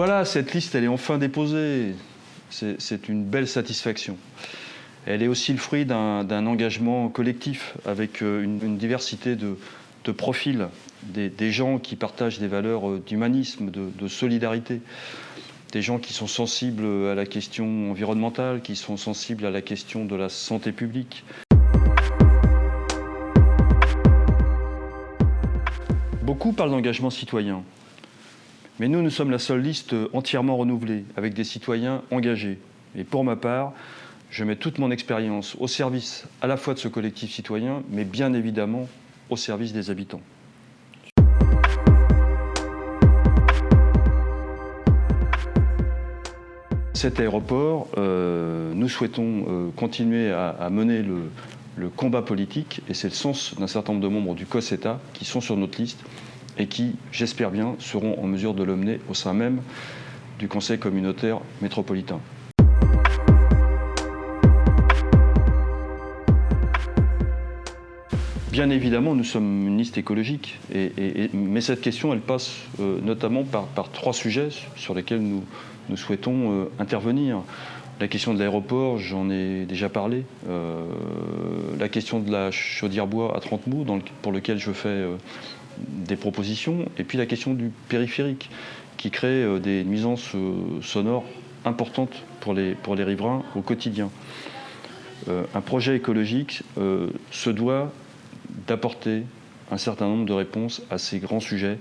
Voilà, cette liste, elle est enfin déposée. C'est une belle satisfaction. Elle est aussi le fruit d'un engagement collectif avec une diversité de profils, des gens qui partagent des valeurs d'humanisme, de solidarité, des gens qui sont sensibles à la question environnementale, qui sont sensibles à la question de la santé publique. Beaucoup parlent d'engagement citoyen, mais nous sommes la seule liste entièrement renouvelée, avec des citoyens engagés. Et pour ma part, je mets toute mon expérience au service à la fois de ce collectif citoyen, mais bien évidemment au service des habitants. Cet aéroport, nous souhaitons continuer à mener le combat politique, et c'est le sens d'un certain nombre de membres du COS-ETA qui sont sur notre liste et qui, j'espère bien, seront en mesure de le mener au sein même du Conseil communautaire métropolitain. Bien évidemment, nous sommes une liste écologique, mais cette question, elle passe notamment par trois sujets sur lesquels nous souhaitons intervenir. La question de l'aéroport, j'en ai déjà parlé. La question de la chaudière bois à Trentemoux, pour lequel je fais des propositions. Et puis la question du périphérique, qui crée des nuisances sonores importantes pour les riverains au quotidien. Un projet écologique se doit d'apporter un certain nombre de réponses à ces grands sujets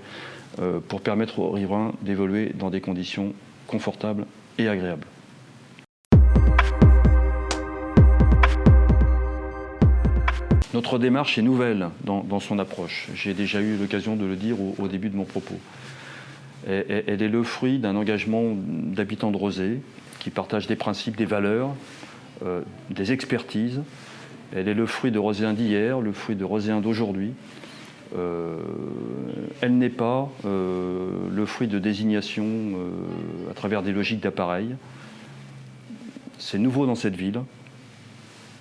pour permettre aux riverains d'évoluer dans des conditions confortables et agréables. Notre démarche est nouvelle dans son approche. J'ai déjà eu l'occasion de le dire au début de mon propos. Elle est le fruit d'un engagement d'habitants de Rezé qui partagent des principes, des valeurs, des expertises. Elle est le fruit de Rozéens d'hier, le fruit de Rozéens d'aujourd'hui. Elle n'est pas le fruit de désignation à travers des logiques d'appareil. C'est nouveau dans cette ville.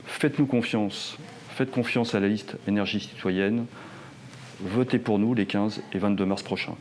Faites-nous confiance. Faites confiance à la liste Énergie citoyenne. Votez pour nous les 15 et 22 mars prochains.